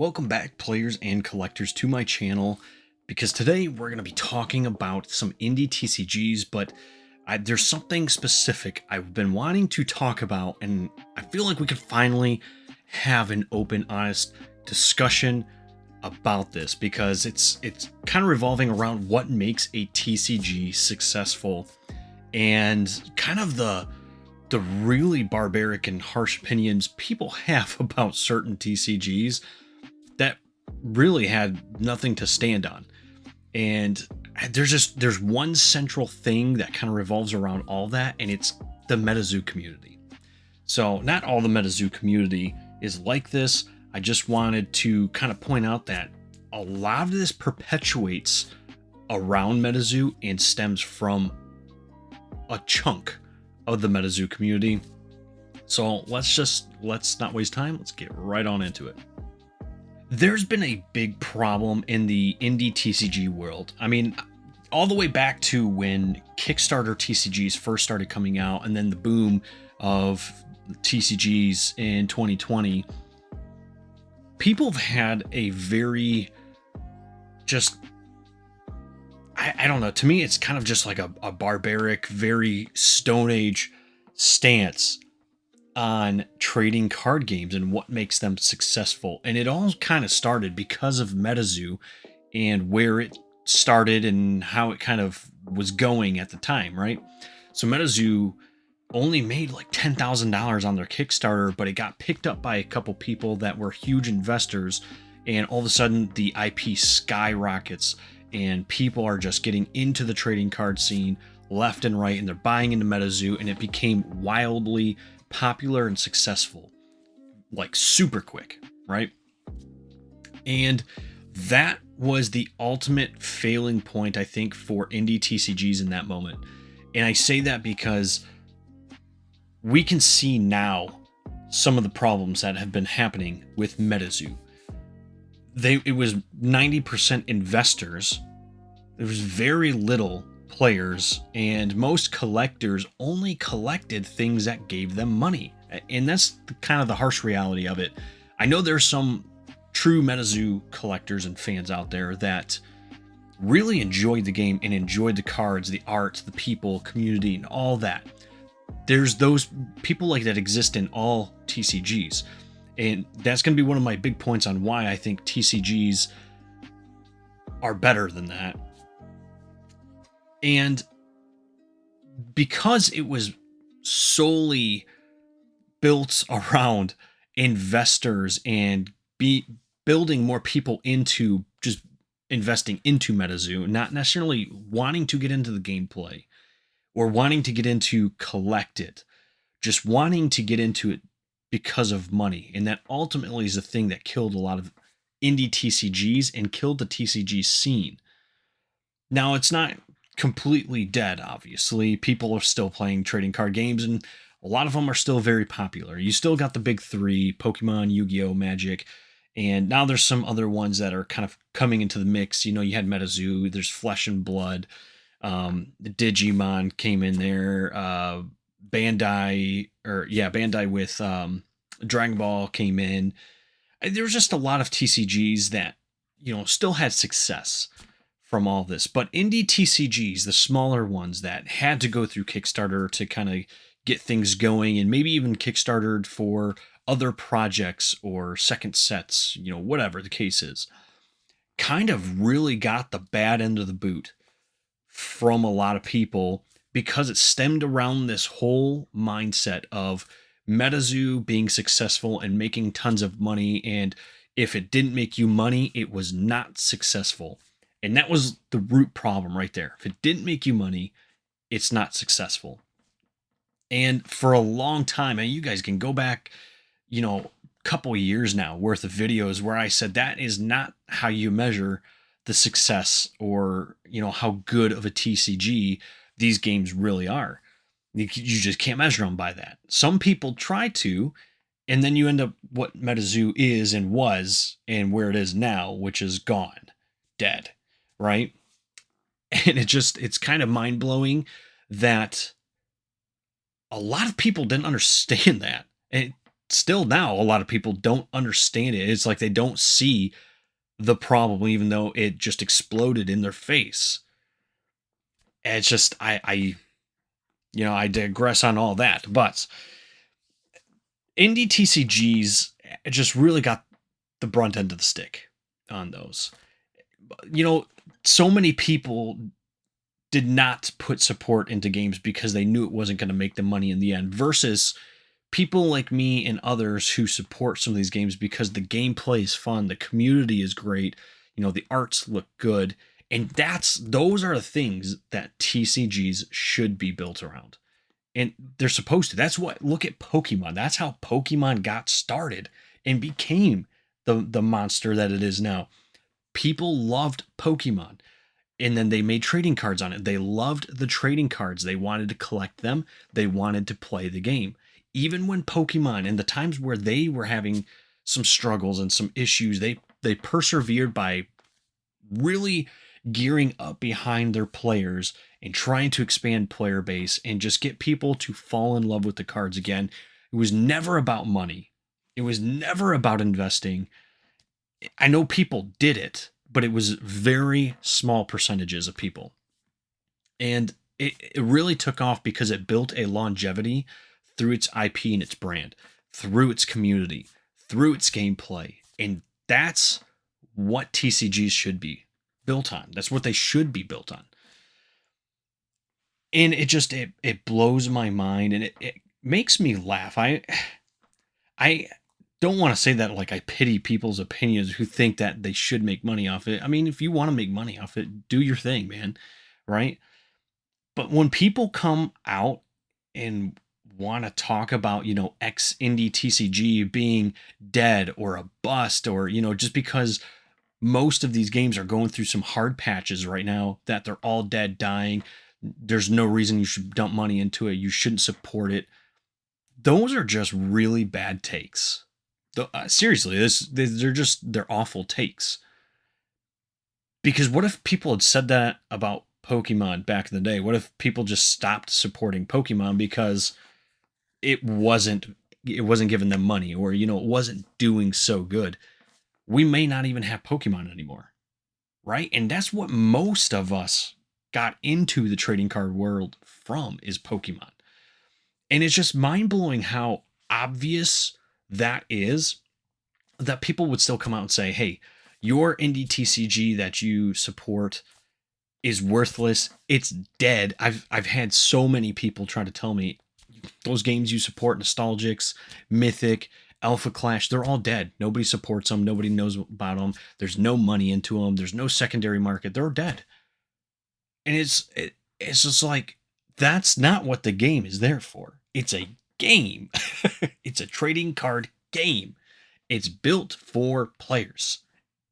Welcome back, players and collectors, to my channel, because today we're going to be talking about some indie TCGs, but there's something specific I've been wanting to talk about, and I feel like we could finally have an open, honest discussion about this, because it's kind of revolving around what makes a TCG successful, and kind of the really barbaric and harsh opinions people have about certain TCGs that really had nothing to stand on. And there's one central thing that kind of revolves around all that, and it's the Metazoo community. So not all the Metazoo community is like this. I just wanted to kind of point out that a lot of this perpetuates around Metazoo and stems from a chunk of the Metazoo community. So let's not waste time. Let's get right on into it. There's been a big problem in the indie TCG world. I mean, all the way back to when Kickstarter TCGs first started coming out, and then the boom of TCGs in 2020, people have had a very I don't know, to me it's kind of just like a barbaric, very Stone Age stance on trading card games and what makes them successful. And it all kind of started because of Metazoo and where it started and how it kind of was going at the time, right? So Metazoo only made like $10,000 on their Kickstarter, but it got picked up by a couple people that were huge investors, and all of a sudden the IP skyrockets and people are just getting into the trading card scene left and right, and they're buying into Metazoo, and it became wildly popular and successful, like super quick, right? And that was the ultimate failing point, I think, for indie TCGs in that moment. And I say that because we can see now some of the problems that have been happening with Metazoo. It was 90% investors. There was very little players, and most collectors only collected things that gave them money. And that's kind of the harsh reality of it. I know there's some true Metazoo collectors and fans out there that really enjoyed the game and enjoyed the cards, the art, the people, community, and all that. There's those people like that exist in all TCGs. And that's going to be one of my big points on why I think TCGs are better than that. And because it was solely built around investors and building more people into just investing into Metazoo, not necessarily wanting to get into the gameplay or wanting to get into collect it, just wanting to get into it because of money. And that ultimately is the thing that killed a lot of indie TCGs and killed the TCG scene. Now, it's not completely dead, obviously. People are still playing trading card games, and a lot of them are still very popular. You still got the big three: Pokemon, Yu-Gi-Oh, Magic, and now there's some other ones that are kind of coming into the mix. You know, you had Metazoo, there's Flesh and Blood, the Digimon came in there, Bandai with Dragon Ball came in. There was just a lot of TCGs that, you know, still had success from all this. But indie TCGs, the smaller ones that had to go through Kickstarter to kind of get things going, and maybe even Kickstartered for other projects or second sets, you know, whatever the case is, kind of really got the bad end of the boot from a lot of people, because it stemmed around this whole mindset of Metazoo being successful and making tons of money, and if it didn't make you money, it was not successful. And that was the root problem right there. If it didn't make you money, it's not successful. And for a long time, and you guys can go back, you know, a couple of years now worth of videos where I said that is not how you measure the success, or, you know, how good of a TCG these games really are. You just can't measure them by that. Some people try to, and then you end up what Metazoo is and was and where it is now, which is gone, dead, right? And it's kind of mind-blowing that a lot of people didn't understand that. And still now, a lot of people don't understand it. It's like they don't see the problem, even though it just exploded in their face. And it's just, I digress on all that, but indie TCGs just really got the brunt end of the stick on those. So many people did not put support into games because they knew it wasn't going to make them money in the end, versus people like me and others who support some of these games because the gameplay is fun, the community is great, the arts look good, and those are the things that TCGs should be built around. And they're supposed to. Look at Pokemon. That's how Pokemon got started and became the monster that it is now. People loved Pokemon. And then they made trading cards on it. They loved the trading cards. They wanted to collect them. They wanted to play the game. Even when Pokemon, and the times where they were having some struggles and some issues, they persevered by really gearing up behind their players and trying to expand player base and just get people to fall in love with the cards again. It was never about money. It was never about investing. I know people did it, but it was very small percentages of people. And it really took off because it built a longevity through its IP and its brand, through its community, through its gameplay. And that's what TCGs should be built on. That's what they should be built on. And it blows my mind, and it makes me laugh. I don't want to say that like I pity people's opinions who think that they should make money off it. I mean, if you want to make money off it, do your thing, man. Right? But when people come out and want to talk about, X indie TCG being dead or a bust, or, just because most of these games are going through some hard patches right now, that they're all dead, dying, there's no reason you should dump money into it, you shouldn't support it. Those are just really bad takes. Seriously, they're awful takes. Because what if people had said that about Pokemon back in the day? What if people just stopped supporting Pokemon because it wasn't giving them money, or it wasn't doing so good? We may not even have Pokemon anymore, right? And that's what most of us got into the trading card world from, is Pokemon. And it's just mind-blowing how obvious that is, that people would still come out and say, hey, your indie TCG that you support is worthless. It's dead. I've had so many people try to tell me those games you support, Nostalgix, Mythic, Alpha Clash, they're all dead. Nobody supports them. Nobody knows about them. There's no money into them. There's no secondary market. They're dead. And it's just like, that's not what the game is there for. It's a game. It's a trading card game. It's built for players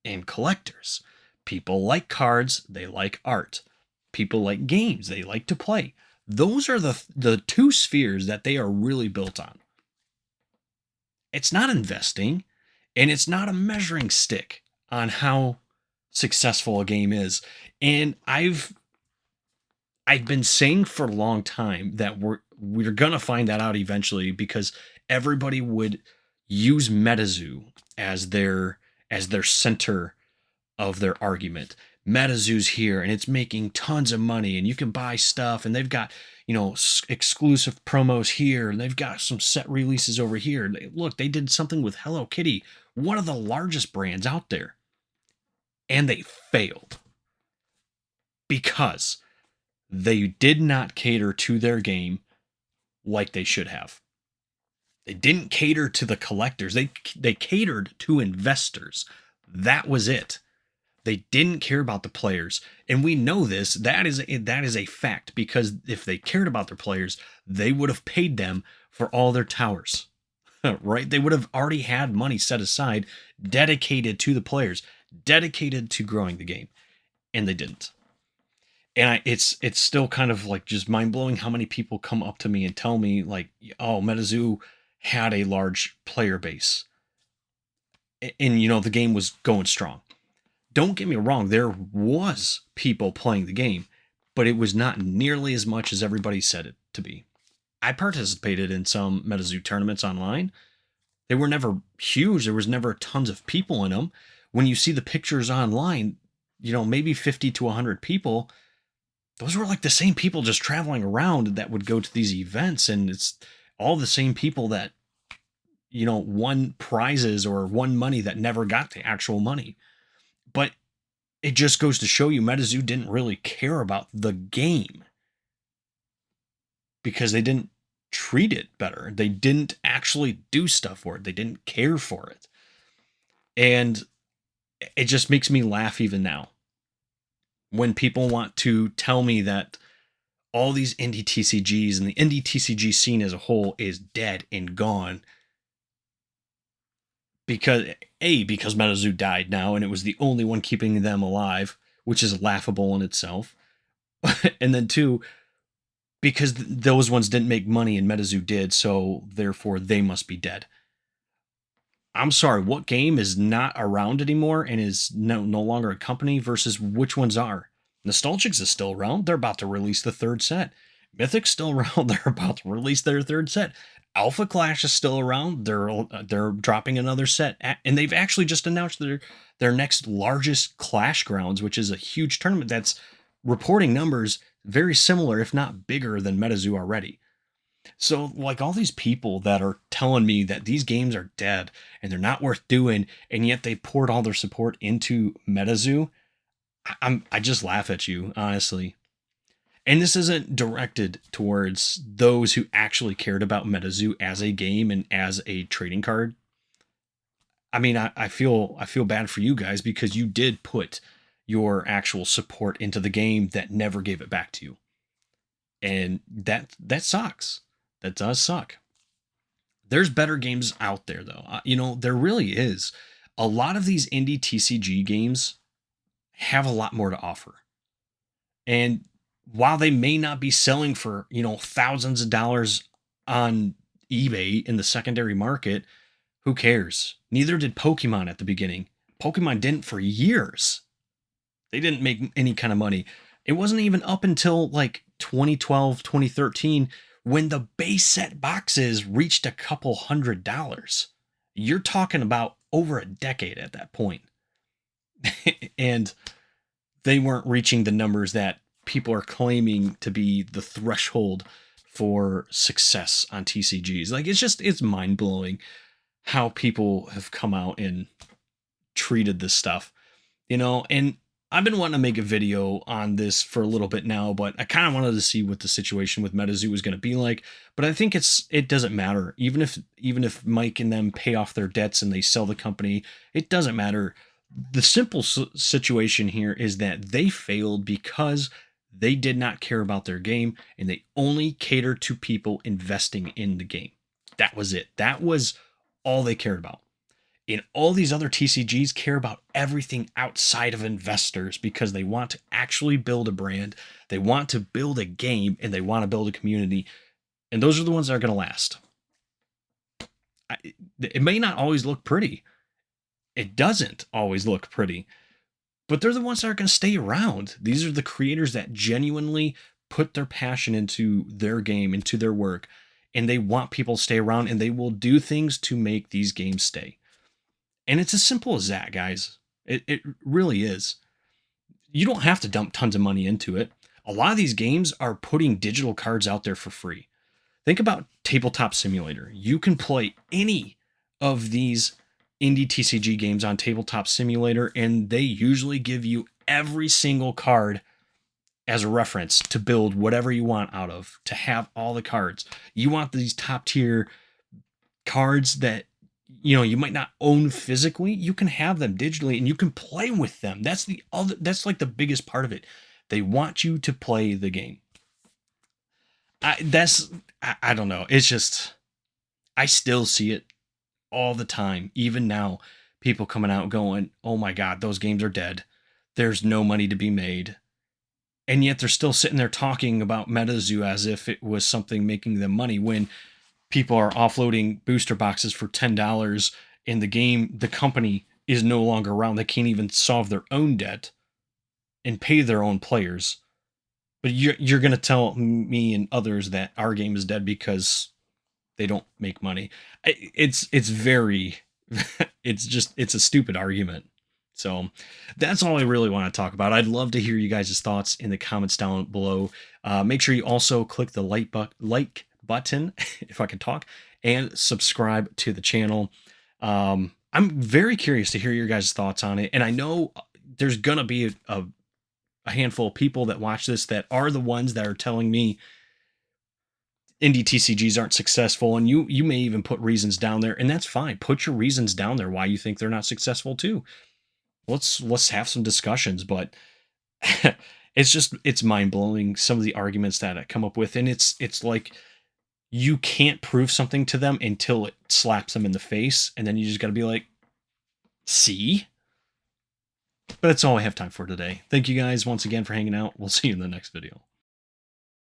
and collectors. People like cards. They like art. People like games. They like to play. Those are the two spheres that they are really built on. It's not investing, and it's not a measuring stick on how successful a game is. And I've been saying for a long time that we're gonna find that out eventually, because everybody would use Metazoo as their center of their argument. Metazoo's here and it's making tons of money, and you can buy stuff, and they've got exclusive promos here, and they've got some set releases over here. Look, they did something with Hello Kitty, one of the largest brands out there, and they failed because they did not cater to their game like they should have. They didn't cater to the collectors. They catered to investors. That was it. They didn't care about the players. And we know this. That is a fact, because if they cared about their players, they would have paid them for all their towers. Right? They would have already had money set aside, dedicated to the players, dedicated to growing the game. And they didn't. And it's still kind of like just mind-blowing how many people come up to me and tell me like, oh, Metazoo had a large player base. And the game was going strong. Don't get me wrong, there was people playing the game, but it was not nearly as much as everybody said it to be. I participated in some Metazoo tournaments online. They were never huge. There was never tons of people in them. When you see the pictures online, maybe 50 to 100 people, those were like the same people just traveling around that would go to these events. And it's all the same people that, won prizes or won money that never got the actual money. But it just goes to show you Metazoo didn't really care about the game because they didn't treat it better. They didn't actually do stuff for it. They didn't care for it. And it just makes me laugh even now when people want to tell me that all these indie TCGs and the indie TCG scene as a whole is dead and gone because Metazoo died now and it was the only one keeping them alive, which is laughable in itself. And then two, because those ones didn't make money and Metazoo did, so therefore they must be dead. I'm sorry, what game is not around anymore and is no longer a company versus which ones are? Nostalgix is still around. They're about to release the third set. Mythic's still around. They're about to release their third set. Alpha Clash is still around. They're dropping another set, and they've actually just announced their next largest Clash Grounds, which is a huge tournament that's reporting numbers very similar, if not bigger, than Metazoo already. So, like, all these people that are telling me that these games are dead and they're not worth doing, and yet they poured all their support into Metazoo, I just laugh at you, honestly. And this isn't directed towards those who actually cared about Metazoo as a game and as a trading card. I mean, I feel bad for you guys because you did put your actual support into the game that never gave it back to you. And that sucks. That does suck. There's better games out there though. There really is. A lot of these indie TCG games have a lot more to offer. And while they may not be selling for, thousands of dollars on eBay in the secondary market, who cares? Neither did Pokemon at the beginning. Pokemon didn't for years. They didn't make any kind of money. It wasn't even up until like 2012, 2013 when the base set boxes reached a couple $100. You're talking about over a decade at that point. And they weren't reaching the numbers that people are claiming to be the threshold for success on TCGs. Like, it's mind-blowing how people have come out and treated this stuff, and I've been wanting to make a video on this for a little bit now, but I kind of wanted to see what the situation with Metazoo was going to be like. But I think it doesn't matter. Even if Mike and them pay off their debts and they sell the company, it doesn't matter. The simple situation here is that they failed because they did not care about their game and they only catered to people investing in the game. That was it. That was all they cared about. And all these other TCGs care about everything outside of investors because they want to actually build a brand, they want to build a game, and they want to build a community. And those are the ones that are going to last. It may not always look pretty. It doesn't always look pretty. But they're the ones that are going to stay around. These are the creators that genuinely put their passion into their game, into their work, and they want people to stay around, and they will do things to make these games stay. And it's as simple as that, guys. It really is. You don't have to dump tons of money into it. A lot of these games are putting digital cards out there for free. Think about Tabletop Simulator. You can play any of these indie TCG games on Tabletop Simulator, and they usually give you every single card as a reference to build whatever you want out of, to have all the cards. You want these top tier cards that you might not own physically, you can have them digitally and you can play with them. That's like the biggest part of it. They want you to play the game. I don't know. It's just, I still see it all the time. Even now, people coming out going, oh my God, those games are dead. There's no money to be made. And yet they're still sitting there talking about Metazoo as if it was something making them money when people are offloading booster boxes for $10 and the company is no longer around. They can't even solve their own debt and pay their own players. But you're going to tell me and others that our game is dead because they don't make money. It's very it's a stupid argument. So that's all I really want to talk about. I'd love to hear you guys' thoughts in the comments down below. Make sure you also click the like button, if I can talk, and subscribe to the channel. I'm very curious to hear your guys' thoughts on it. And I know there's going to be a handful of people that watch this that are the ones that are telling me indie TCGs aren't successful, and you may even put reasons down there, and that's fine. Put your reasons down there why you think they're not successful too. Let's have some discussions, but it's mind-blowing some of the arguments that I come up with, and it's like you can't prove something to them until it slaps them in the face, and then you just got to be like, see? But that's all I have time for today. Thank you guys once again for hanging out. We'll see you in the next video.